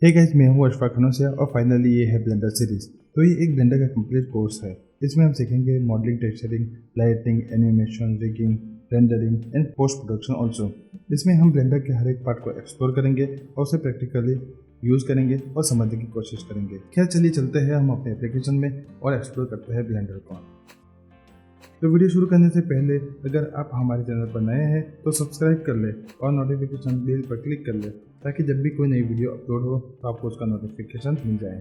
Hey guys, मैं हूँ अशफाक खनोसिया और फाइनली ये है ब्लेंडर सीरीज। तो ये एक ब्लेंडर का कंप्लीट कोर्स है। इसमें हम सीखेंगे modelling, texturing, lighting, animation, rigging, rendering and post production also. इसमें हम ब्लेंडर के हर एक पार्ट को एक्सप्लोर करेंगे और उसे प्रैक्टिकली यूज़ करेंगे और समझने की कोशिश करेंगे। खैर चलिए चलते हैं हम अपने एप्लीकेशन में और एक्सप्लोर करते हैं ब्लेंडर को। तो वीडियो शुरू करने से पहले अगर आप हमारे चैनल पर नए हैं तो सब्सक्राइब कर ले और नोटिफिकेशन बेल पर क्लिक कर ले ताकि जब भी कोई नई वीडियो अपलोड हो तो आपको उसका नोटिफिकेशन मिल जाए।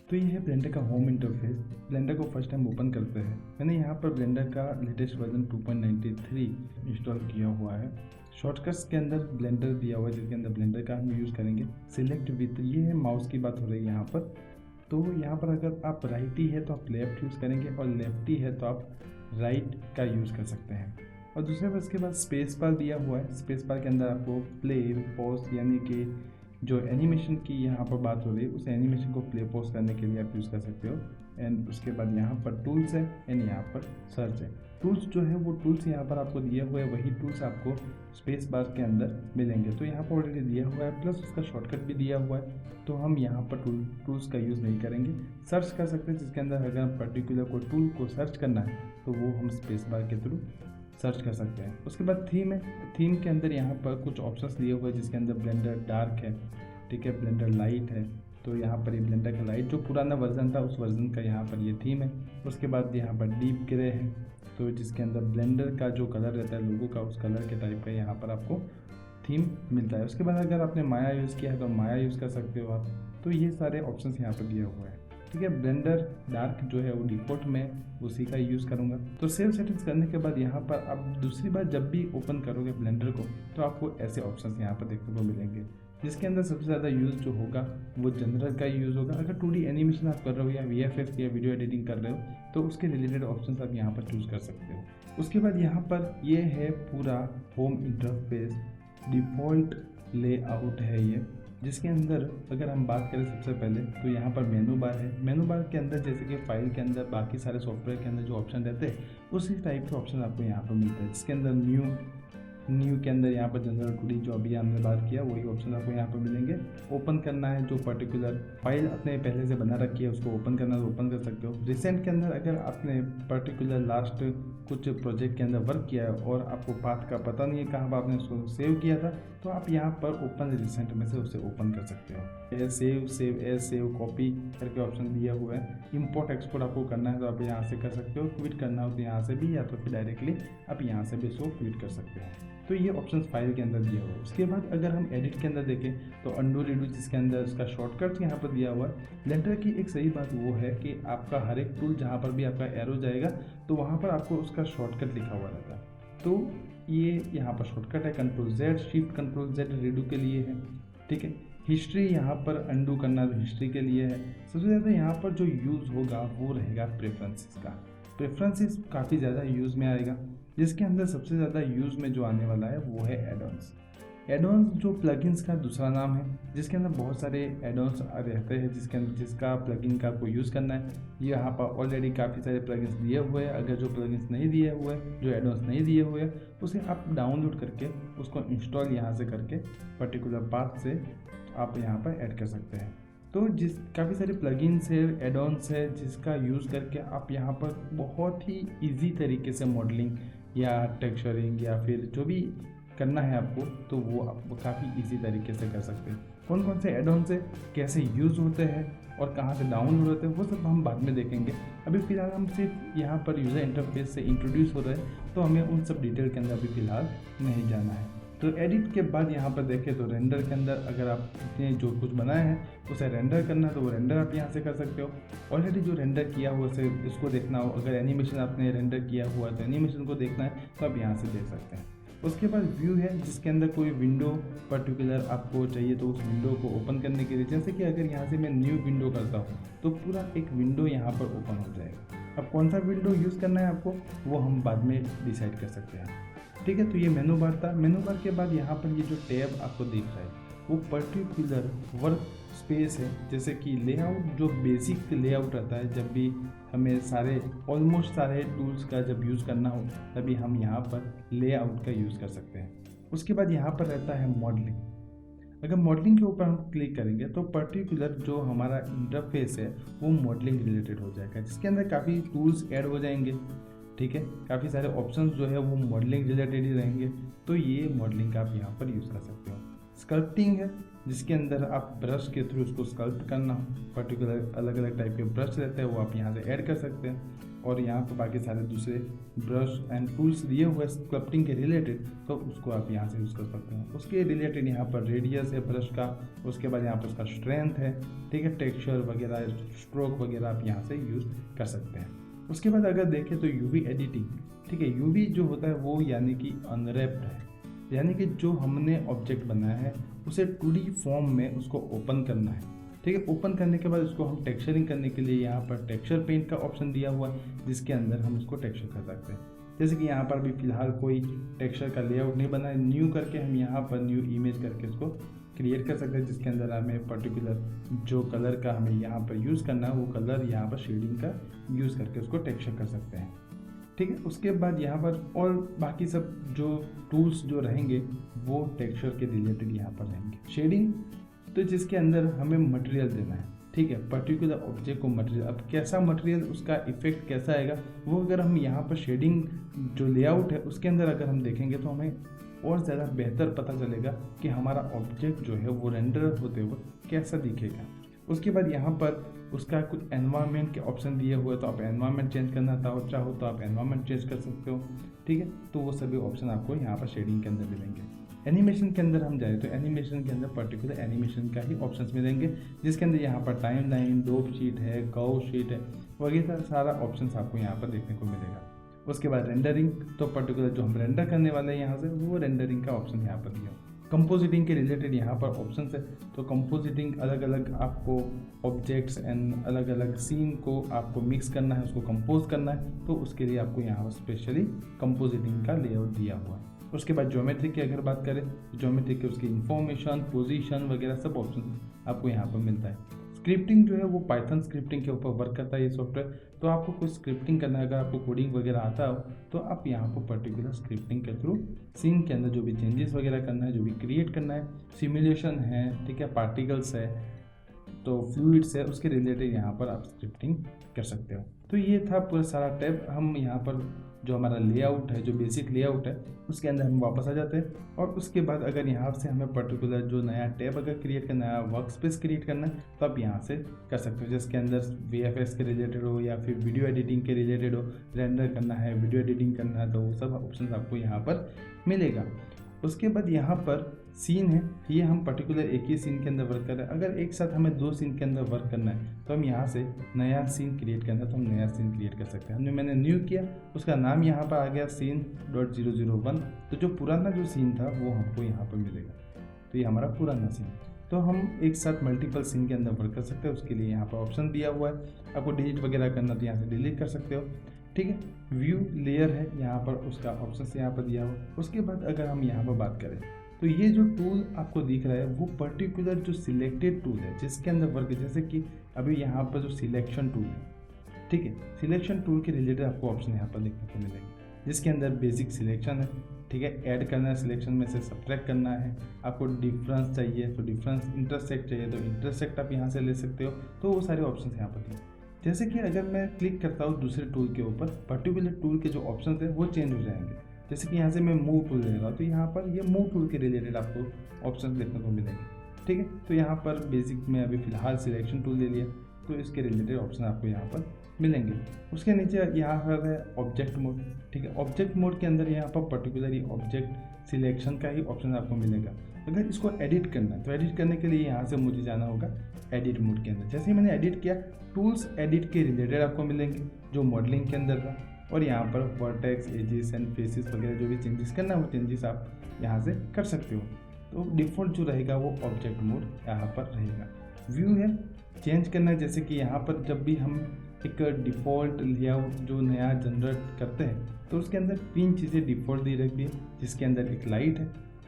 तो ये है ब्लेंडर का होम इंटरफेस। ब्लेंडर को फर्स्ट टाइम ओपन करते हैं। मैंने यहाँ पर ब्लेंडर का लेटेस्ट वर्जन 2.93 इंस्टॉल किया हुआ है। शॉर्टकट्स के अंदर ब्लेंडर दिया हुआ है जिसके अंदर ब्लेंडर का हम यूज़ करेंगे। सिलेक्ट विथ, ये है माउस की बात हो रही है यहाँ पर। तो यहाँ पर अगर आप राइटी है तो आप लेफ़्ट यूज़ करेंगे और लेफ्टी है तो आप राइट का यूज़ कर सकते हैं। और दूसरे पर इसके बाद स्पेस बार दिया हुआ है। स्पेस बार के अंदर आपको प्ले, पॉज, यानी कि जो एनिमेशन की यहाँ पर बात हो रही है उस एनिमेशन को प्ले पॉज करने के लिए आप यूज़ कर सकते हो। एंड उसके बाद यहाँ पर टूल्स है एंड यहाँ पर सर्च है। टूल्स जो है वो टूल्स यहाँ पर आपको दिए हुए हैं, वही टूल्स आपको स्पेस बार के अंदर मिलेंगे। तो यहाँ पर ऑलरेडी दिया हुआ है, प्लस उसका शॉर्टकट भी दिया हुआ है। तो हम यहाँ पर टूल्स का यूज़ नहीं करेंगे। सर्च कर सकते हैं जिसके अंदर अगर पर्टिकुलर कोई टूल को सर्च करना है तो वो हम स्पेस बार के थ्रू सर्च कर सकते हैं। उसके बाद थीम है। थीम के अंदर यहाँ पर कुछ ऑप्शंस दिए हुए हैं जिसके अंदर ब्लेंडर डार्क है, ठीक है, ब्लेंडर लाइट है। तो यहाँ पर ये ब्लेंडर का लाइट जो पुराना वर्जन था उस वर्जन का यहाँ पर ये थीम है। उसके बाद यहाँ पर डीप ग्रे है, तो जिसके अंदर ब्लेंडर का जो कलर रहता है लोगों का उस कलर के टाइप का यहाँ पर आपको थीम मिलता है। उसके बाद अगर आपने माया यूज़ किया है तो माया यूज़ कर सकते हो आप। तो ये सारे ऑप्शंस यहाँ पर दिए हुए हैं, ठीक है। ब्लेंडर डार्क जो है वो डिफ़ॉल्ट में उसी का यूज़ करूँगा। तो सेव सेटिंग्स करने के बाद यहाँ पर आप दूसरी बार जब भी ओपन करोगे ब्लेंडर को तो आपको ऐसे ऑप्शंस यहाँ पर देखने को मिलेंगे, जिसके अंदर सबसे ज़्यादा यूज़ जो होगा वो जनरल का यूज़ होगा। अगर 2D एनिमेशन आप कर रहे हो या VFX या वीडियो एडिटिंग कर रहे हो तो उसके रिलेटेड ऑप्शंस आप यहाँ पर चूज़ कर सकते हो। उसके बाद यहाँ पर ये है पूरा होम इंटरफेस, डिफ़ॉल्ट लेआउट है ये, जिसके अंदर अगर हम बात करें सबसे पहले तो यहाँ पर मेनू बार है। मेनू बार के अंदर जैसे कि फाइल के अंदर बाकी सारे सॉफ्टवेयर के अंदर जो ऑप्शन रहते हैं उसी टाइप के ऑप्शन आपको यहाँ पर मिलते हैं, जिसके अंदर न्यू के अंदर यहाँ पर जनरल 2D जो अभी हमने बात किया वही ऑप्शन आपको यहाँ पर मिलेंगे। ओपन करना है, जो पर्टिकुलर फाइल आपने पहले से बना रखी है उसको ओपन करना है तो ओपन कर सकते हो। रिसेंट के अंदर अगर आपने पर्टिकुलर लास्ट कुछ प्रोजेक्ट के अंदर वर्क किया है और आपको पाथ का पता नहीं है कहाँ पर आपने उसको सेव किया था तो आप यहाँ पर ओपन रिसेंट में से उसे ओपन कर सकते हो। सेव कॉपी करके ऑप्शन दिया हुआ है। इंपोर्ट एक्सपोर्ट आपको करना है तो आप यहाँ से कर सकते हो। क्विट करना हो तो यहाँ से भी, या तो फिर डायरेक्टली आप यहाँ से भी इसको क्विट कर सकते हो। तो ये ऑप्शन फाइल के अंदर दिया हुआ है। उसके बाद अगर हम एडिट के अंदर देखें तो अंडू रीडू, जिसके अंदर उसका शॉर्टकट यहाँ पर दिया हुआ है। ब्लेंडर की एक सही बात वो है कि आपका हर एक टूल जहाँ पर भी आपका एरो जाएगा तो वहाँ पर आपको उसका शॉर्टकट लिखा हुआ रहता है। तो ये यहाँ पर शॉर्टकट है Ctrl+Z, Shift Ctrl+Z रीडू के लिए है, ठीक है। हिस्ट्री यहाँ पर अंडू करना तो हिस्ट्री के लिए है। सबसे ज़्यादा यहाँ पर जो यूज़ होगा वो रहेगा प्रेफरेंसेस का। प्रेफरेंसेस काफ़ी ज़्यादा यूज़ में आएगा, जिसके अंदर सबसे ज़्यादा यूज़ में जो आने वाला है वो है एडॉन्स। एडॉन्स जो प्लगइन्स का दूसरा नाम है, जिसके अंदर बहुत सारे एडॉन्स रहते हैं जिसका प्लगइन का आपको यूज़ करना है। यहाँ पर ऑलरेडी काफ़ी सारे प्लगइन्स दिए हुए हैं। अगर जो प्लगइन्स नहीं दिए हुए, जो एडॉन्स नहीं दिए हुए, उसे आप डाउनलोड करके उसको इंस्टॉल यहाँ से करके पर्टिकुलर पाथ से आप यहाँ पर ऐड कर सकते हैं। तो काफ़ी सारे प्लगइन्स है, एडॉन्स है, जिसका यूज़ करके आप यहाँ पर बहुत ही ईजी तरीके से मॉडलिंग या टेक्सचरिंग या फिर जो भी करना है आपको तो वो आप काफ़ी इजी तरीके से कर सकते हैं। कौन कौन से एडॉन्स है, कैसे यूज़ होते हैं और कहाँ से डाउनलोड होते हैं वो सब हम बाद में देखेंगे। अभी फ़िलहाल हम सिर्फ यहाँ पर यूज़र इंटरफेस से इंट्रोड्यूस हो रहे हैं तो हमें उन सब डिटेल के अंदर अभी फ़िलहाल नहीं जाना है। तो एडिट के बाद यहाँ पर देखें तो रेंडर के अंदर अगर आप इतने जो कुछ बनाए हैं उसे रेंडर करना है तो वो रेंडर आप यहाँ से कर सकते हो। ऑलरेडी जो रेंडर किया हुआ उसे इसको देखना हो, अगर एनिमेशन आपने रेंडर किया हुआ है तो एनिमेशन को देखना है तो आप यहाँ से देख सकते हैं। उसके बाद व्यू है, जिसके अंदर कोई विंडो पर्टिकुलर आपको चाहिए तो उस विंडो को ओपन करने के लिए, जैसे कि अगर यहाँ से मैं न्यू विंडो करता हूँ तो पूरा एक विंडो यहाँ पर ओपन हो जाएगा। अब कौन सा विंडो यूज़ करना है आपको वो हम बाद में डिसाइड कर सकते हैं, ठीक है। तो ये मेनू बार था। मेनू बार के बाद यहाँ पर ये जो टैब आपको दिख रहा है वो पर्टिकुलर वर्क स्पेस है, जैसे कि लेआउट जो बेसिक लेआउट रहता है। जब भी हमें ऑलमोस्ट सारे टूल्स का जब यूज़ करना हो तभी हम यहाँ पर लेआउट का यूज़ कर सकते हैं। उसके बाद यहाँ पर रहता है मॉडलिंग। अगर मॉडलिंग के ऊपर हम क्लिक करेंगे तो पर्टिकुलर जो हमारा इंटरफेस है वो मॉडलिंग रिलेटेड हो जाएगा, जिसके अंदर काफ़ी टूल्स ऐड हो जाएंगे। ठीक है, काफ़ी सारे ऑप्शंस जो है वो मॉडलिंग रिलेटेड ही रहेंगे, तो ये मॉडलिंग का आप यहाँ पर यूज़ कर सकते हो। स्कल्पटिंग है, जिसके अंदर आप ब्रश के थ्रू उसको स्कल्प करना, पर्टिकुलर अलग अलग टाइप के ब्रश रहते हैं वो आप यहाँ से ऐड कर सकते हैं, और यहाँ पर बाकी सारे दूसरे ब्रश एंड टूल्स दिए हुए स्कल्पटिंग के रिलेटेड, तो उसको आप यहाँ से यूज़ कर सकते हैं। उसके रिलेटेड यहाँ पर रेडियस है ब्रश का, उसके बाद यहाँ पर उसका स्ट्रेंथ है, ठीक है, टेक्सचर वगैरह, स्ट्रोक वगैरह आप यहाँ से यूज़ कर सकते हैं। उसके बाद अगर देखें तो यूवी एडिटिंग, ठीक है, यूवी जो होता है वो यानी कि अनरैप्ड है, यानी कि जो हमने ऑब्जेक्ट बनाया है उसे 2D फॉर्म में उसको ओपन करना है। ठीक है, ओपन करने के बाद उसको हम टेक्सचरिंग करने के लिए यहाँ पर टेक्सचर पेंट का ऑप्शन दिया हुआ है, जिसके अंदर हम उसको टेक्सचर कर सकते हैं। जैसे कि यहाँ पर अभी फिलहाल कोई टेक्सचर का लेआउट नहीं बना है, न्यू करके हम यहाँ पर न्यू इमेज करके उसको क्रिएट कर सकते हैं, जिसके अंदर हमें पर्टिकुलर जो कलर का हमें यहाँ पर यूज़ करना है वो कलर यहाँ पर शेडिंग का यूज़ करके उसको टेक्सचर कर सकते हैं। ठीक है, उसके बाद यहाँ पर और बाकी सब जो टूल्स जो रहेंगे वो टेक्सचर के रिलेटेड यहाँ पर रहेंगे। शेडिंग, तो जिसके अंदर हमें मटेरियल देना है, ठीक है, पर्टिकुलर ऑब्जेक्ट को मटेरियल, अब कैसा मटेरियल उसका इफेक्ट कैसा आएगा वो अगर हम यहाँ पर शेडिंग जो लेआउट है उसके अंदर अगर हम देखेंगे तो हमें और ज़्यादा बेहतर पता चलेगा कि हमारा ऑब्जेक्ट जो है वो रेंडर होते हुए कैसा दिखेगा। उसके बाद यहाँ पर उसका कुछ एनवायरनमेंट के ऑप्शन दिए हुए, तो आप एनवायरनमेंट चेंज करना चाहो तो आप एनवायरनमेंट चेंज कर सकते हो। ठीक है, तो वो सभी ऑप्शन आपको यहाँ पर शेडिंग के अंदर मिलेंगे। एनिमेशन के अंदर हम जाए तो एनिमेशन के अंदर पर्टिकुलर एनिमेशन का ही ऑप्शंस मिलेंगे, जिसके अंदर यहाँ पर टाइम लाइन, डोप शीट है, कर्व शीट है, वगैरह सारा ऑप्शंस आपको यहाँ पर देखने को मिलेगा। उसके बाद रेंडरिंग, तो पर्टिकुलर जो हम रेंडर करने वाले हैं यहाँ से वो रेंडरिंग का ऑप्शन यहाँ पर दिया। कंपोजिटिंग के रिलेटेड यहाँ पर ऑप्शंस है, तो कंपोजिटिंग अलग अलग आपको ऑब्जेक्ट्स एंड अलग अलग सीन को आपको मिक्स करना है, उसको कंपोज करना है, तो उसके लिए आपको यहाँ पर स्पेशली कंपोजिटिंग का लेआउट दिया हुआ है। उसके बाद ज्योमेट्री की अगर बात करें तो ज्योमेट्री के उसकी इंफॉर्मेशन, पोजीशन वगैरह सब ऑप्शन आपको यहाँ पर मिलता है। स्क्रिप्टिंग जो है वो पाइथन स्क्रिप्टिंग के ऊपर वर्क करता है ये सॉफ्टवेयर, तो आपको कोई स्क्रिप्टिंग करना है, अगर आपको कोडिंग वगैरह आता हो तो आप यहाँ पर पर्टिकुलर स्क्रिप्टिंग के थ्रू सीन के अंदर जो भी चेंजेस वगैरह करना है, जो भी क्रिएट करना है, सिमुलेशन है, ठीक है, पार्टिकल्स है, तो फ्लूइड्स है, उसके रिलेटेड यहाँ पर आप स्क्रिप्टिंग कर सकते हो। तो ये था पूरा सारा टैब। हम यहाँ पर जो हमारा लेआउट है, जो बेसिक लेआउट है, उसके अंदर हम वापस आ जाते हैं, और उसके बाद अगर यहाँ से हमें पर्टिकुलर जो नया टैब अगर क्रिएट करना है, वर्क स्पेस क्रिएट करना है, तो आप यहाँ से कर सकते हो, जिसके अंदर VFX के रिलेटेड हो या फिर वीडियो एडिटिंग के रिलेटेड हो, रेंडर करना है, वीडियो एडिटिंग करना है, तो वो सब ऑप्शन आपको यहाँ पर मिलेगा। उसके बाद यहाँ पर सीन है, ये हम पर्टिकुलर एक ही सीन के अंदर वर्क कर रहे हैं। अगर एक साथ हमें 2 सीन के अंदर वर्क करना है तो हम यहाँ से नया सीन क्रिएट करना है, तो हम नया सीन क्रिएट कर सकते हैं। मैंने न्यू किया, उसका नाम यहाँ पर आ गया scene.001, तो जो पुराना जो सीन था वो हमको यहाँ पर मिलेगा, तो ये हमारा पुराना सीन। तो हम एक साथ मल्टीपल सीन के अंदर वर्क कर सकते हैं, उसके लिए यहाँ पर ऑप्शन दिया हुआ है। आपको डिलीट वगैरह करना तो यहाँ से डिलीट कर सकते हो। ठीक है, व्यू लेयर है यहाँ पर, उसका ऑप्शन यहाँ पर दिया हुआ। उसके बाद अगर हम यहाँ पर बात करें तो ये जो टूल आपको दिख रहा है वो पर्टिकुलर जो सिलेक्टेड टूल है जिसके अंदर वर्क है, जैसे कि अभी यहाँ पर जो सिलेक्शन टूल है, ठीक है, सिलेक्शन टूल के रिलेटेड आपको ऑप्शन यहाँ पर देखने को मिलेंगे, जिसके अंदर बेसिक सिलेक्शन है, ठीक है, ऐड करना है, सिलेक्शन में से सब्ट्रैक्ट करना है, आपको डिफरेंस चाहिए तो डिफरेंस, इंटरसेक्ट चाहिए तो इंटरसेक्ट आप यहाँ से ले सकते हो। तो वो सारे ऑप्शन यहाँ पर दिए। जैसे कि अगर मैं क्लिक करता हूँ दूसरे टूल के ऊपर, पर्टिकुलर टूल के जो ऑप्शन है वो चेंज हो जाएंगे। जैसे कि यहाँ से मैं मूव टूल ले रहा हूँ, तो यहाँ पर ये मूव टूल के रिलेटेड आपको ऑप्शन देखने को मिलेंगे। ठीक है, तो यहाँ पर बेसिक में अभी फिलहाल सिलेक्शन टूल ले लिया, तो इसके रिलेटेड ऑप्शन आपको यहाँ पर मिलेंगे। उसके नीचे यहाँ पर है ऑब्जेक्ट मोड। ठीक है, ऑब्जेक्ट मोड के अंदर यहाँ पर पर्टिकुलरली ऑब्जेक्ट सिलेक्शन का ही ऑप्शन आपको मिलेगा। अगर इसको एडिट करना है तो एडिट करने के लिए यहाँ से मुझे जाना होगा एडिट मोड के अंदर। जैसे ही मैंने एडिट किया, टूल्स एडिट के रिलेटेड आपको मिलेंगे जो मॉडलिंग के अंदर था, और यहाँ पर वर्टेक्स, एजेस एंड फेसेस वगैरह जो भी चेंजेस करना है वो चेंजेस आप यहाँ से कर सकते हो। तो डिफ़ॉल्ट जो रहेगा वो ऑब्जेक्ट मोड यहाँ पर रहेगा। व्यू है, चेंज करना है, जैसे कि यहाँ पर जब भी हम एक डिफ़ॉल्ट लेआउट जो नया जनरेट करते हैं तो उसके अंदर 3 चीज़ें डिफ़ॉल्ट दी रहती है, जिसके अंदर एक लाइट है,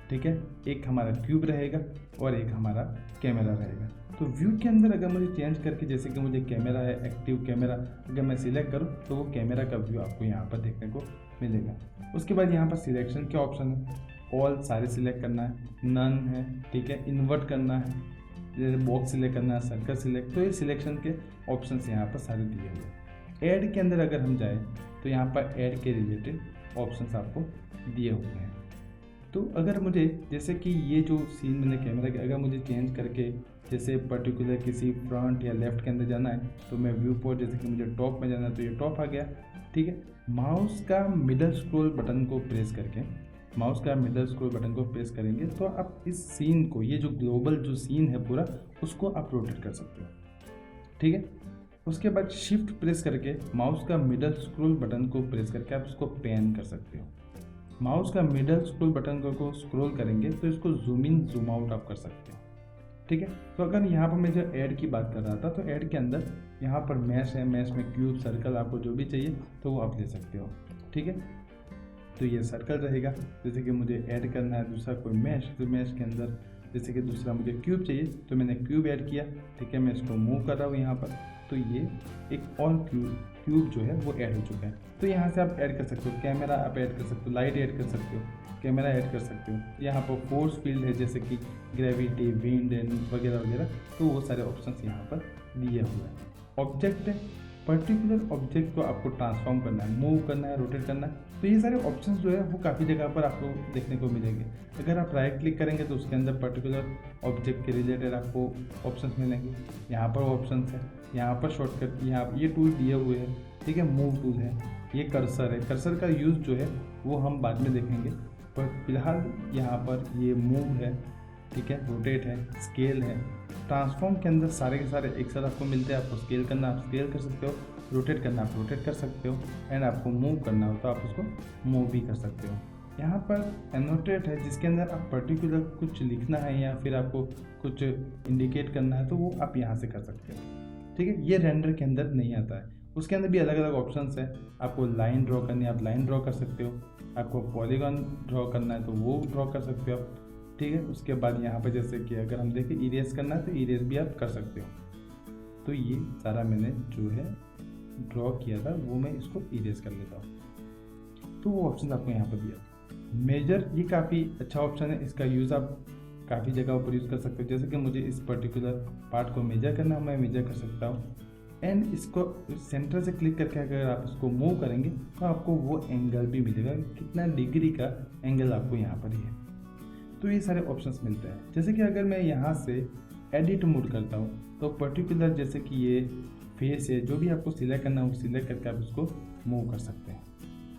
ठीक है, एक हमारा क्यूब रहेगा और एक हमारा कैमरा रहेगा। तो व्यू के अंदर अगर मुझे चेंज करके, जैसे कि मुझे कैमरा है, एक्टिव कैमरा, अगर मैं सिलेक्ट करूँ तो वो कैमरा का व्यू आपको यहाँ पर देखने को मिलेगा। उसके बाद यहाँ पर सिलेक्शन के ऑप्शन है, ऑल सारे सिलेक्ट करना है, नन है, ठीक है, इन्वर्ट करना है, जैसे बॉक्स सिलेक्ट करना है, सर्कल सिलेक्ट, तो ये सिलेक्शन के ऑप्शंस यहाँ पर सारे दिए हुए हैं। ऐड के अंदर अगर हम जाएँ तो यहाँ पर ऐड के रिलेटेड ऑप्शंस आपको दिए हुए हैं। तो अगर मुझे जैसे कि ये जो सीन मैंने कैमरा के अगर मुझे चेंज करके जैसे पर्टिकुलर किसी फ्रंट या लेफ्ट के अंदर जाना है तो मैं व्यू पोर्ट, जैसे कि मुझे टॉप में जाना है तो ये टॉप आ गया, ठीक है। माउस का मिडल स्क्रॉल बटन को प्रेस करके करेंगे तो आप इस सीन को, ये जो ग्लोबल जो सीन है पूरा, उसको आप रोटेट कर सकते हो, ठीक है। उसके बाद शिफ्ट प्रेस करके माउस का मिडल स्क्रॉल बटन को प्रेस करके आप इसको पैन कर सकते हो। माउस का मिडल स्क्रॉल बटन को स्क्रॉल करेंगे तो इसको जूम इन जूम आउट आप कर सकते हो, ठीक है। तो अगर यहाँ पर मैं जो ऐड की बात कर रहा था तो ऐड के अंदर यहाँ पर मैश है, मैश में क्यूब, सर्कल, आपको जो भी चाहिए तो वो आप ले सकते हो, ठीक है। तो ये सर्कल रहेगा, जैसे कि मुझे ऐड करना है दूसरा कोई मैश, तो मैश के अंदर जैसे कि दूसरा मुझे क्यूब चाहिए तो मैंने क्यूब ऐड किया, ठीक है। मैं इसको मूव कर रहा हूँ यहाँ पर, तो ये एक और क्यूब जो है वो ऐड हो चुका है। तो यहाँ से आप ऐड कर सकते हो, कैमरा आप ऐड कर सकते हो, लाइट ऐड कर सकते हो, कैमरा ऐड कर सकते हो। यहाँ पर फोर्स फील्ड है जैसे कि ग्रेविटी, विंड एंड वगैरह वगैरह, तो वो सारे ऑप्शंस यहाँ पर दिए हुए हैं। ऑब्जेक्ट है, पर्टिकुलर ऑब्जेक्ट को आपको ट्रांसफॉर्म करना है, मूव करना है, रोटेट करना है, तो ये सारे ऑप्शंस जो है वो काफ़ी जगह पर आपको देखने को मिलेंगे। अगर आप राइट क्लिक करेंगे तो उसके अंदर पर्टिकुलर ऑब्जेक्ट के रिलेटेड आपको ऑप्शंस मिलेंगे। यहाँ पर ऑप्शंस है, यहाँ पर शॉर्टकट, यहाँ ये टूल दिए हुए हैं, ठीक है। मूव टूल है, ये कर्सर है, कर्सर का यूज़ जो है वो हम बाद में देखेंगे, पर फिलहाल यहाँ पर ये मूव है, ठीक है, रोटेट है, स्केल है। ट्रांसफॉर्म के अंदर सारे के सारे एक साथ आपको मिलते हैं। आपको स्केल करना आप स्केल कर सकते हो, रोटेट करना आप रोटेट कर सकते हो, एंड आपको मूव करना हो तो आप उसको मूव भी कर सकते हो। यहाँ पर एनोटेट है जिसके अंदर आप पर्टिकुलर कुछ लिखना है या फिर आपको कुछ इंडिकेट करना है तो वो आप यहाँ से कर सकते हो, ठीक है। ये रेंडर के अंदर नहीं आता है, उसके अंदर भी अलग अलग ऑप्शंस है। आपको लाइन ड्रॉ करनी है आप लाइन ड्रॉ कर सकते हो, आपको पॉलीगॉन ड्रॉ करना है तो वो ड्रॉ कर सकते हो आप, ठीक है। उसके बाद यहाँ पर जैसे कि अगर हम देखें इरेज करना है तो इरेज भी आप कर सकते हो। तो ये सारा मैंने जो है ड्रॉ किया था वो मैं इसको इरेज कर लेता हूँ, तो वो ऑप्शन आपको यहाँ पर दिया। मेजर, ये काफ़ी अच्छा ऑप्शन है, इसका यूज़ आप काफ़ी जगह पर यूज़ कर सकते हो। जैसे कि मुझे इस पर्टिकुलर पार्ट को मेजर करना है, मैं मेजर कर सकता हूँ। एंड इसको सेंटर से क्लिक करके अगर आप इसको मूव करेंगे तो आपको वो एंगल भी मिलेगा, कितना डिग्री का एंगल आपको यहाँ पर ही है। तो ये सारे ऑप्शंस मिलते हैं। जैसे कि अगर मैं यहाँ से एडिट मोड करता हूँ तो पर्टिकुलर जैसे कि ये फेस है, जो भी आपको सिलेक्ट करना है वो सिलेक्ट करके आप इसको मूव कर सकते हैं।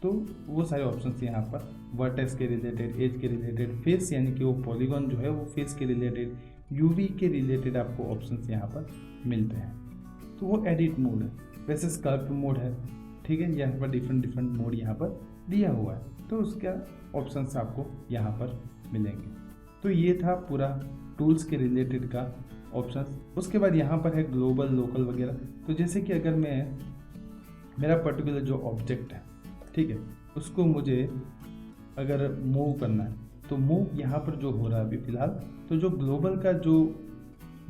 तो वो सारे ऑप्शंस यहाँ पर वर्टेक्स के रिलेटेड, एज के रिलेटेड, फेस यानी कि वो पॉलीगॉन जो है वो फेस के रिलेटेड, यूवी के रिलेटेड आपको ऑप्शंस यहाँ पर मिलते हैं। तो वो एडिट मोड है। वैसे स्कल्प्ट मोड है, ठीक है, यहाँ पर डिफरेंट मोड यहाँ पर दिया हुआ है, तो उसका ऑप्शंस आपको यहाँ पर मिलेंगे। तो ये था पूरा टूल्स के रिलेटेड का ऑप्शंस। उसके बाद यहाँ पर है ग्लोबल, लोकल वगैरह। तो जैसे कि अगर मैं, मेरा पर्टिकुलर जो ऑब्जेक्ट है, ठीक है, उसको मुझे अगर मूव करना है तो मूव यहाँ पर जो हो रहा है अभी फ़िलहाल, तो जो ग्लोबल का जो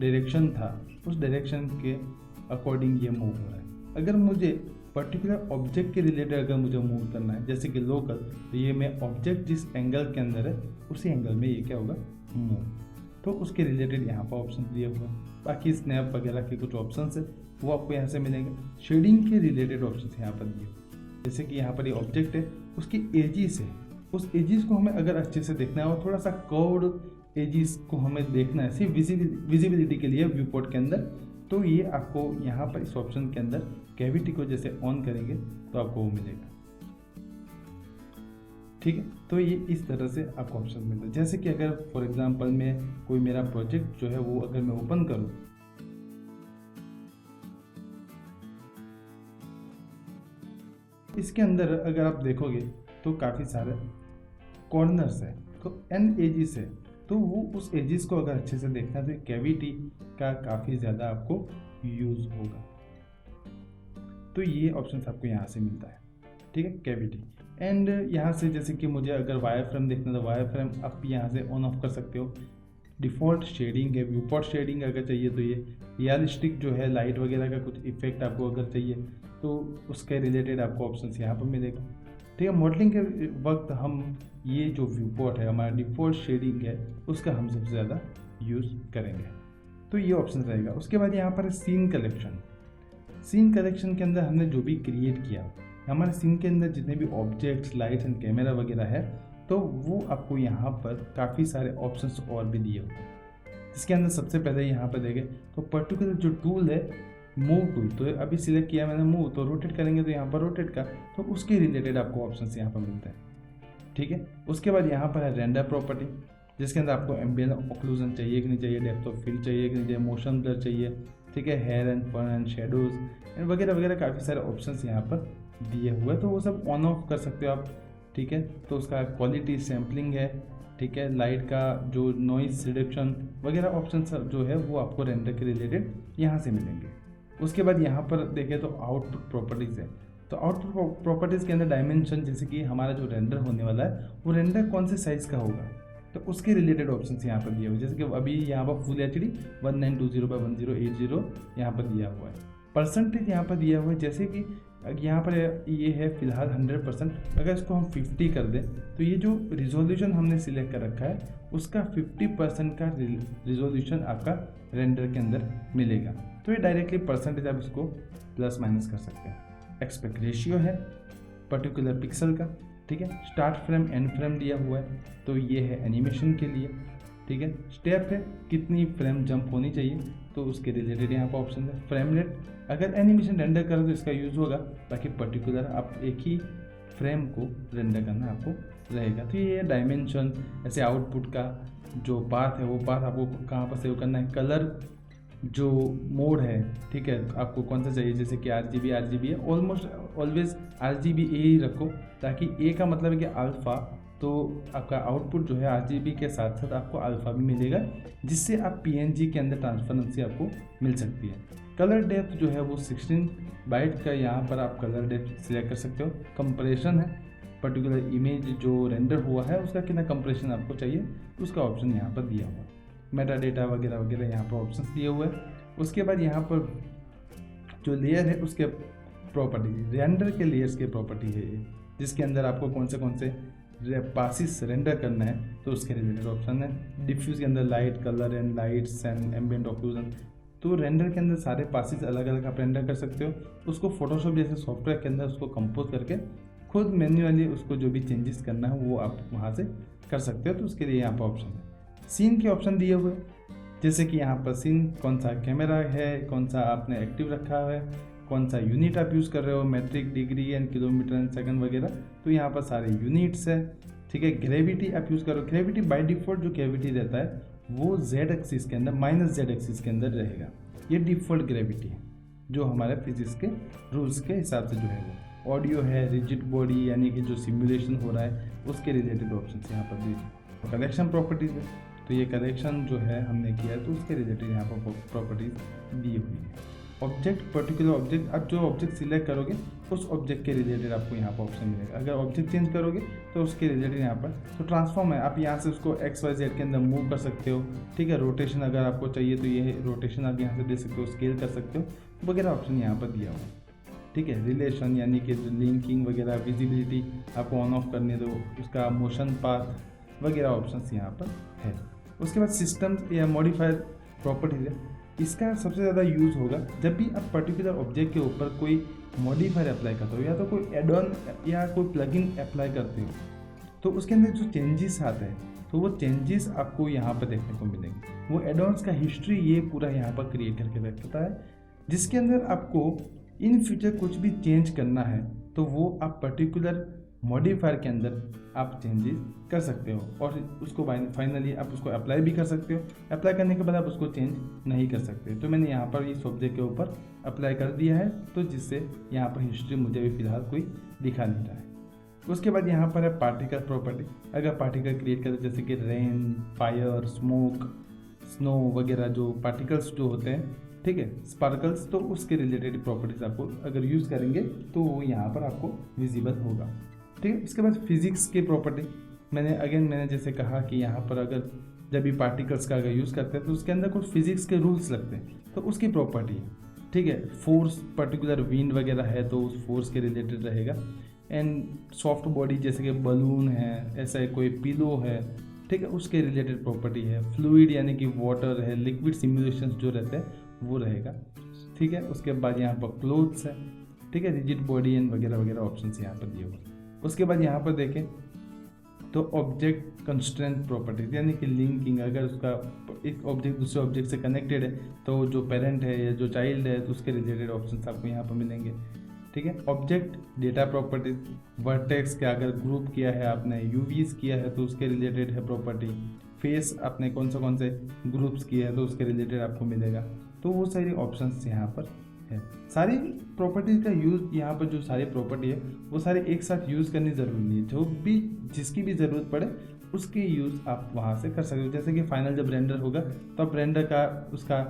डायरेक्शन था उस डायरेक्शन के अकॉर्डिंग ये मूव हो रहा है। अगर मुझे पर्टिकुलर ऑब्जेक्ट के रिलेटेड अगर मुझे मूव करना है जैसे कि लोकल, तो ये मैं ऑब्जेक्ट जिस एंगल के अंदर है उसी एंगल में ये क्या होगा, मूव, तो उसके रिलेटेड यहाँ पर ऑप्शन दिए हुए हैं। बाकी स्नैप वगैरह के कुछ ऑप्शन है वो आपको यहाँ से मिलेंगे। शेडिंग के रिलेटेड ऑप्शन यहाँ पर दिए, जैसे कि यहाँ पर ये ऑब्जेक्ट है, उसकी एजिस है, उस एजिस को हमें अगर अच्छे से देखना है और थोड़ा सा कर्व्ड एजिस को हमें देखना है सिर्फ विजिबिलिटी के लिए व्यू पोर्ट के अंदर, तो ये आपको यहाँ पर इस ऑप्शन के अंदर कैविटी को जैसे ऑन करेंगे तो आपको वो मिलेगा, ठीक है। तो ये इस तरह से आपको ऑप्शन मिलता है। जैसे कि अगर फॉर एग्जांपल मैं कोई मेरा प्रोजेक्ट जो है वो अगर मैं ओपन करूँ, इसके अंदर अगर आप देखोगे तो काफ़ी सारे कॉर्नर्स है, तो एन एजिस है, तो वो उस एजिस को अगर अच्छे से देखना है तो कैविटी का काफ़ी ज़्यादा आपको यूज़ होगा। तो ये ऑप्शन आपको यहाँ से मिलता है, ठीक है, कैविटी। एंड यहाँ से जैसे कि मुझे अगर वायर फ्रेम देखना है तो वायर फ्रेम आप यहाँ से ऑन ऑफ कर सकते हो। डिफ़ॉल्ट शेडिंग है, व्यूपोर्ट शेडिंग अगर चाहिए तो ये रियलिस्टिक जो है लाइट वगैरह का कुछ इफेक्ट आपको अगर चाहिए तो उसके रिलेटेड आपको ऑप्शंस यहाँ पर मिलेगा, ठीक है। मॉडलिंग के वक्त हम ये जो व्यू पोर्ट है हमारा डिफ़ॉल्ट शेडिंग है उसका हम सबसे ज़्यादा यूज़ करेंगे। तो ये ऑप्शन रहेगा। उसके बाद यहाँ पर है सीन कलेक्शन। सीन कलेक्शन के अंदर हमने जो भी क्रिएट किया, हमारे सीन के अंदर जितने भी ऑब्जेक्ट्स, लाइट्स एंड कैमरा वगैरह है, तो वो आपको यहाँ पर काफ़ी सारे ऑप्शंस और भी दिए हुए हैं। इसके अंदर सबसे पहले यहाँ पर देखें तो पर्टिकुलर जो टूल है मूव टूल, तो अभी सिलेक्ट किया मैंने मूव, तो रोटेट करेंगे तो यहाँ पर रोटेट का, तो उसके रिलेटेड आपको ऑप्शंस यहाँ पर मिलते हैं। ठीक है। उसके बाद यहाँ पर है रेंडर प्रॉपर्टी, जिसके अंदर आपको एम्बिएंट ऑक्लूजन चाहिए कि नहीं चाहिए, डेप्थ ऑफ फील्ड चाहिए कि नहीं चाहिए, मोशन ब्लर चाहिए, ठीक है, hair and fun and shadows and वगैरह वगैरह काफ़ी सारे ऑप्शंस यहाँ पर दिए हुए हैं। तो वो सब ऑन ऑफ कर सकते हो आप। ठीक है। तो उसका क्वालिटी सैम्पलिंग है, ठीक है, लाइट का जो नॉइज रिडक्शन वगैरह ऑप्शन जो है वो आपको रेंडर के रिलेटेड यहाँ से मिलेंगे। उसके बाद यहाँ पर देखें तो आउटपुट प्रॉपर्टीज़ है। तो आउटपुट प्रॉपर्टीज़ के अंदर डायमेंशन, जैसे कि हमारा जो रेंडर होने वाला है वो रेंडर कौन से साइज़ का होगा, तो उसके रिलेटेड ऑप्शंस यहाँ पर दिए हुए, जैसे कि अभी यहाँ पर फुल HD 1920x1080 यहाँ पर दिया हुआ है। परसेंटेज यहाँ पर दिया हुआ है, जैसे कि यहाँ पर ये है फिलहाल 100%, अगर इसको हम 50 कर दें तो ये जो रिजोल्यूशन हमने सिलेक्ट कर रखा है उसका 50% का रिजोल्यूशन आपका रेंडर के अंदर मिलेगा। तो ये डायरेक्टली परसेंटेज आप इसको प्लस माइनस कर सकते हैं। एक्सपेक्ट रेशियो है पर्टिकुलर पिक्सल का, ठीक है। स्टार्ट फ्रेम एंड फ्रेम दिया हुआ है, तो ये है एनिमेशन के लिए, ठीक है। स्टेप है कितनी फ्रेम जंप होनी चाहिए, तो उसके रिलेटेड यहाँ पर ऑप्शन है। फ्रेम रेट, अगर एनिमेशन रेंडर करो तो इसका यूज़ होगा, बाकी पर्टिकुलर आप एक ही फ्रेम को रेंडर करना आपको रहेगा। तो ये डायमेंशन, ऐसे आउटपुट का जो पाथ है वो पाथ आपको कहाँ पर सेव करना है। कलर जो मोड है, ठीक है, आपको कौन सा चाहिए, जैसे कि RGB है, ऑलमोस्ट ऑलवेज RGB ही रखो, ताकि A का मतलब है कि अल्फ़ा, तो आपका आउटपुट जो है RGB के साथ साथ आपको अल्फ़ा भी मिलेगा, जिससे आप PNG के अंदर ट्रांसपेरेंसी आपको मिल सकती है। कलर डेप्थ जो है वो 16 बाइट का, यहाँ पर आप कलर डेप्थ सिलेक्ट कर सकते हो। कंप्रेशन है, पर्टिकुलर इमेज जो रेंडर हुआ है उसका कितना कंप्रेशन आपको चाहिए, उसका ऑप्शन यहाँ पर दिया हुआ है। मेटा डेटा वगैरह वगैरह यहाँ पर ऑप्शंस दिए हुए हैं। उसके बाद यहाँ पर जो लेयर है उसके प्रॉपर्टी, रेंडर के लेयर्स के प्रॉपर्टी है ये, जिसके अंदर आपको कौन से पासिस रेंडर करना है, तो उसके रिलेटेड ऑप्शन है। डिफ्यूज के अंदर light, colour and lights and ambient occlusion, तो रेंडर के अंदर सारे पासिस अलग अलग आप रेंडर कर सकते हो। उसको फोटोशॉप जैसे सॉफ्टवेयर के अंदर उसको कंपोज करके खुद मैन्युअली उसको जो भी चेंजेस करना है वो आप वहाँ से कर सकते हो। तो उसके लिए यहाँ पर ऑप्शन है। सीन के ऑप्शन दिए हुए, जैसे कि यहाँ पर सीन कौन सा कैमरा है, कौन सा आपने एक्टिव रखा है, कौन सा यूनिट आप यूज़ कर रहे हो, metric, degree and kilometre and second वगैरह, तो यहाँ पर सारे यूनिट्स है, ठीक है। ग्रेविटी आप यूज़ करो, ग्रेविटी बाय डिफ़ॉल्ट जो ग्रेविटी रहता है वो Z एक्सिस के अंदर -Z एक्सिस के अंदर रहेगा। ये डिफ़ॉल्ट ग्रेविटी है जो हमारे फिजिक्स के रूल्स के हिसाब से जो है वो। ऑडियो है, रिजिड बॉडी यानी कि जो सिमुलेशन हो रहा है उसके रिलेटेड ऑप्शन यहाँ पर दिए। कलेक्शन प्रॉपर्टीज़ है, तो ये कलेक्शन जो है हमने किया है तो उसके रिलेटेड यहाँ पर प्रॉपर्टीज़ दी हुई है। ऑब्जेक्ट, पर्टिकुलर ऑब्जेक्ट, आप जो ऑब्जेक्ट सिलेक्ट करोगे उस ऑब्जेक्ट के रिलेटेड आपको यहाँ पर ऑप्शन मिलेगा। अगर ऑब्जेक्ट चेंज करोगे तो उसके रिलेटेड यहाँ पर तो ट्रांसफॉर्म है, आप यहाँ से उसको XYZ के अंदर मूव कर सकते हो, ठीक है। रोटेशन अगर आपको चाहिए तो ये रोटेशन आप यहाँ से दे सकते हो, स्केल कर सकते हो वगैरह ऑप्शन यहाँ पर दिया हुआ है, ठीक है। रिलेशन यानी कि लिंकिंग वगैरह, विजिबिलिटी आपको ऑन ऑफ करने दो, उसका मोशन पाथ वगैरह ऑप्शंस यहाँ पर है। उसके बाद सिस्टम्स या मॉडिफायर प्रॉपर्टीज है, इसका सबसे ज़्यादा यूज़ होगा जब भी आप पर्टिकुलर ऑब्जेक्ट के ऊपर कोई मॉडिफायर अप्लाई करते हो या तो कोई एड ऑन या कोई प्लगइन अप्लाई करते हो, तो उसके अंदर जो चेंजेस आते हैं तो वो चेंजेस आपको यहाँ पर देखने को मिलेंगे। वो एड ऑन्स का हिस्ट्री ये पूरा यहाँ पर क्रिएट करके रखता है, जिसके अंदर आपको इन फ्यूचर कुछ भी चेंज करना है तो वो आप पर्टिकुलर मॉडिफायर के अंदर आप चेंजेस कर सकते हो और उसको फाइनली आप उसको अप्लाई भी कर सकते हो। अप्लाई करने के बाद आप उसको चेंज नहीं कर सकते। तो मैंने यहाँ पर इस ऑब्जेक्ट के ऊपर अप्लाई कर दिया है, तो जिससे यहाँ पर हिस्ट्री मुझे भी फिलहाल कोई दिखा नहीं रहा है। उसके बाद यहाँ पर है पार्टिकल प्रॉपर्टी। अगर पार्टिकल क्रिएट करें जैसे कि रेन, फायर, स्मोक, स्नो वगैरह जो पार्टिकल्स जो होते हैं, ठीक है, स्पार्कल्स, तो उसके रिलेटेड प्रॉपर्टीज आपको अगर यूज़ करेंगे तो वो यहाँ पर आपको विजिबल होगा, ठीक है। इसके बाद फिजिक्स की प्रॉपर्टी, मैंने जैसे कहा कि यहाँ पर अगर जब भी पार्टिकल्स का अगर यूज़ करते हैं तो उसके अंदर कुछ फिजिक्स के रूल्स लगते हैं, तो उसकी प्रॉपर्टी है, ठीक है। फोर्स, पर्टिकुलर विंड वगैरह है तो उस फोर्स के रिलेटेड रहेगा। एंड सॉफ्ट बॉडी जैसे कि बलून है, ऐसा है कोई पिलो है, ठीक है, उसके रिलेटेड प्रॉपर्टी है। फ्लूइड यानी कि वाटर है, लिक्विड सिमुलेशन जो रहते हैं वो रहेगा, ठीक है। उसके बाद यहाँ पर क्लोथ्स है, ठीक है, रिजिड बॉडी एंड वगैरह वगैरह ऑप्शन यहाँ पर दिए हुए। उसके बाद यहाँ पर देखें तो ऑब्जेक्ट कंस्ट्रेंट प्रॉपर्टीज यानी कि लिंकिंग, अगर उसका एक ऑब्जेक्ट दूसरे ऑब्जेक्ट से कनेक्टेड है तो जो पेरेंट है या जो चाइल्ड है तो उसके रिलेटेड ऑप्शंस आपको यहाँ पर मिलेंगे, ठीक है। ऑब्जेक्ट डेटा प्रॉपर्टीज, वर्टेक्स का अगर ग्रुप किया है आपने, यूवीज किया है तो उसके रिलेटेड है प्रॉपर्टी, फेस आपने कौन से ग्रुप्स किए हैं तो उसके रिलेटेड आपको मिलेगा। तो वो सारी ऑप्शंस यहाँ पर है। सारी प्रॉपर्टीज का यूज़ यहाँ पर जो सारी प्रॉपर्टी है वो सारे एक साथ यूज़ करनी ज़रूरी नहीं है, जो भी जिसकी भी ज़रूरत पड़े उसके यूज़ आप वहाँ से कर सकते हो। जैसे कि फाइनल जब रेंडर होगा तो आप रेंडर का उसका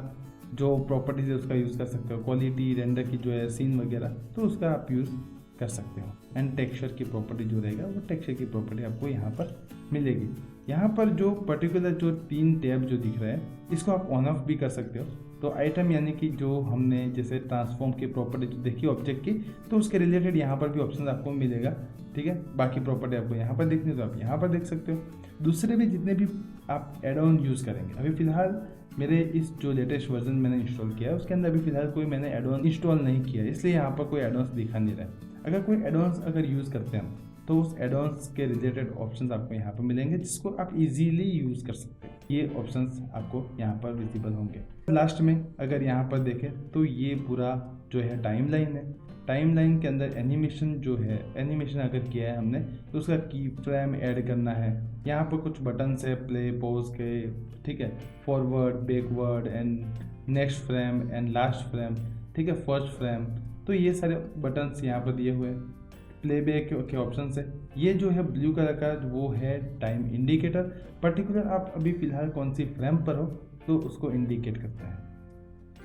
जो प्रॉपर्टीज है उसका यूज़ कर सकते हो, क्वालिटी रेंडर की जो है सीन वगैरह, तो उसका आप यूज़ कर सकते हो। एंड टेक्सचर की प्रॉपर्टी जो रहेगा वो टेक्सचर की प्रॉपर्टी आपको यहाँ पर मिलेगी। यहाँ पर जो पर्टिकुलर जो 3 टैब जो दिख रहा है इसको आप ऑन ऑफ भी कर सकते हो। तो आइटम यानी कि जो हमने जैसे ट्रांसफॉर्म की प्रॉपर्टी जो देखी ऑब्जेक्ट की, तो उसके रिलेटेड यहाँ पर भी ऑप्शन आपको मिलेगा, ठीक है। बाकी प्रॉपर्टी आपको यहाँ पर देखनी तो आप यहाँ पर देख सकते हो। दूसरे भी जितने भी आप एड ऑन यूज़ करेंगे, अभी फ़िलहाल मेरे इस जो लेटेस्ट वर्जन मैंने इंस्टॉल किया है उसके अंदर अभी फ़िलहाल कोई मैंने एड ऑन इंस्टॉल नहीं किया है, इसलिए यहाँ पर कोई एड ऑन्स दिखा नहीं रहा है। अगर कोई एड ऑन्स अगर यूज़ करते हैं तो उस एड ऑन्स के रिलेटेड ऑप्शंस आपको यहाँ पर मिलेंगे जिसको आप इजीली यूज़ कर सकते हैं। ये ऑप्शंस आपको यहाँ पर विजिबल होंगे। लास्ट में अगर यहाँ पर देखें तो ये पूरा जो है टाइमलाइन है। टाइमलाइन के अंदर एनिमेशन जो है, एनिमेशन अगर किया है हमने तो उसका की फ्रेम ऐड करना है। यहाँ पर कुछ बटन्स है प्ले पॉज के, ठीक है, forward backward and next frame and last frame, ठीक है, फर्स्ट फ्रेम। तो ये सारे बटन्स यहाँ पर दिए हुए हैं। प्लेबैक के ऑप्शन है। ये जो है ब्लू कलर का वो है टाइम इंडिकेटर, पर्टिकुलर आप अभी फ़िलहाल कौन सी फ्रेम पर हो तो उसको इंडिकेट करता है,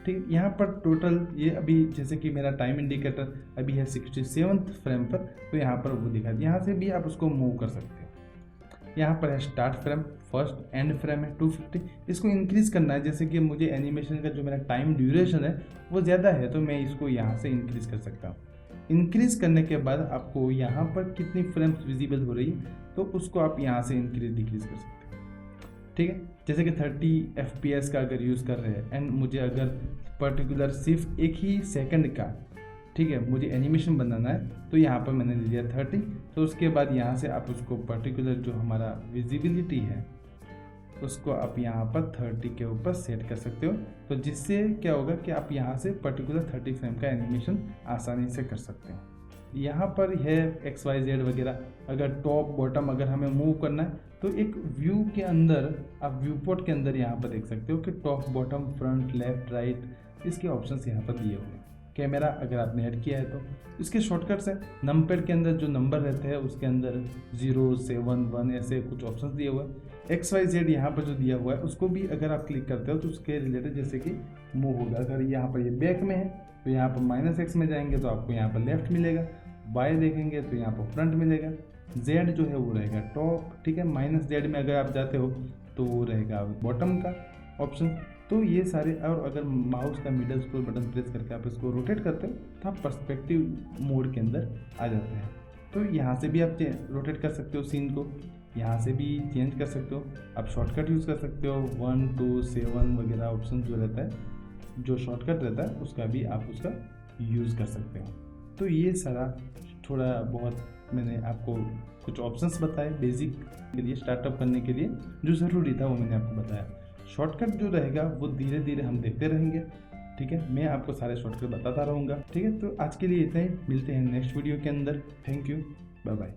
ठीक। यहाँ पर टोटल ये अभी जैसे कि मेरा टाइम इंडिकेटर अभी है 67th फ्रेम पर, तो यहाँ पर वो दिखा दिया। यहाँ से भी आप उसको मूव कर सकते हो। यहाँ पर है start frame, first and frame है 250, इसको इंक्रीज़ करना है। जैसे कि मुझे एनिमेशन का जो मेरा टाइम ड्यूरेशन है वो ज़्यादा है तो मैं इसको यहाँ से इंक्रीज़ कर सकता हूँ। इंक्रीज़ करने के बाद आपको यहाँ पर कितनी फ्रेम्स विजिबल हो रही है तो उसको आप यहाँ से इंक्रीज डिक्रीज कर सकते हैं, ठीक है। जैसे कि 30 FPS का अगर यूज़ कर रहे हैं एंड मुझे अगर पर्टिकुलर सिर्फ एक ही सेकंड का, ठीक है, मुझे एनिमेशन बनाना है तो यहाँ पर मैंने ले लिया 30। तो उसके बाद यहाँ से आप उसको पर्टिकुलर जो हमारा विजिबिलिटी है उसको आप यहाँ पर 30 के ऊपर सेट कर सकते हो। तो जिससे क्या होगा कि आप यहाँ से पर्टिकुलर 30 फ्रेम का एनिमेशन आसानी से कर सकते हो। यहाँ पर है XYZ वगैरह, अगर टॉप बॉटम अगर हमें मूव करना है तो एक व्यू के अंदर आप व्यू पोर्ट के अंदर यहाँ पर देख सकते हो कि top bottom front left right इसके ऑप्शंस यहाँ पर दिए हुए हैं। कैमरा अगर आपने ऐड किया है तो इसके शॉर्टकट्स हैं। नंबर के अंदर जो नंबर रहते हैं उसके अंदर 0 7 1 ऐसे कुछ ऑप्शंस दिए हुए हैं। XYZ यहाँ पर जो दिया हुआ है उसको भी अगर आप क्लिक करते हो तो उसके रिलेटेड जैसे कि मूव होगा। अगर यहाँ पर ये बैक में है तो यहाँ पर -X में जाएंगे तो आपको यहाँ पर लेफ्ट मिलेगा, बाय देखेंगे तो यहाँ पर फ्रंट मिलेगा, Z जो है वो रहेगा टॉप, ठीक है। -Z में अगर आप जाते हो तो वो रहेगा बॉटम का ऑप्शन। तो ये सारे, और अगर माउस का मिडल स्क्रॉल बटन प्रेस करके आप इसको रोटेट करते हो तो आप पर्सपेक्टिव मोड के अंदर आ जाते हैं। तो यहाँ से भी आप रोटेट कर सकते हो सीन को, यहाँ से भी चेंज कर सकते हो। आप शॉर्टकट यूज़ कर सकते हो 1 2 7 वगैरह ऑप्शन जो रहता है, जो शॉर्टकट रहता है उसका भी आप उसका यूज़ कर सकते हो। तो ये सारा थोड़ा बहुत मैंने आपको कुछ ऑप्शंस बताए बेसिक के लिए, स्टार्टअप करने के लिए जो ज़रूरी था वो मैंने आपको बताया। शॉर्टकट जो रहेगा वो धीरे धीरे हम देखते रहेंगे, ठीक है। मैं आपको सारे शॉर्टकट बताता रहूँगा, ठीक है। तो आज के लिए इतना ही, मिलते हैं नेक्स्ट वीडियो के अंदर। Thank you, bye bye.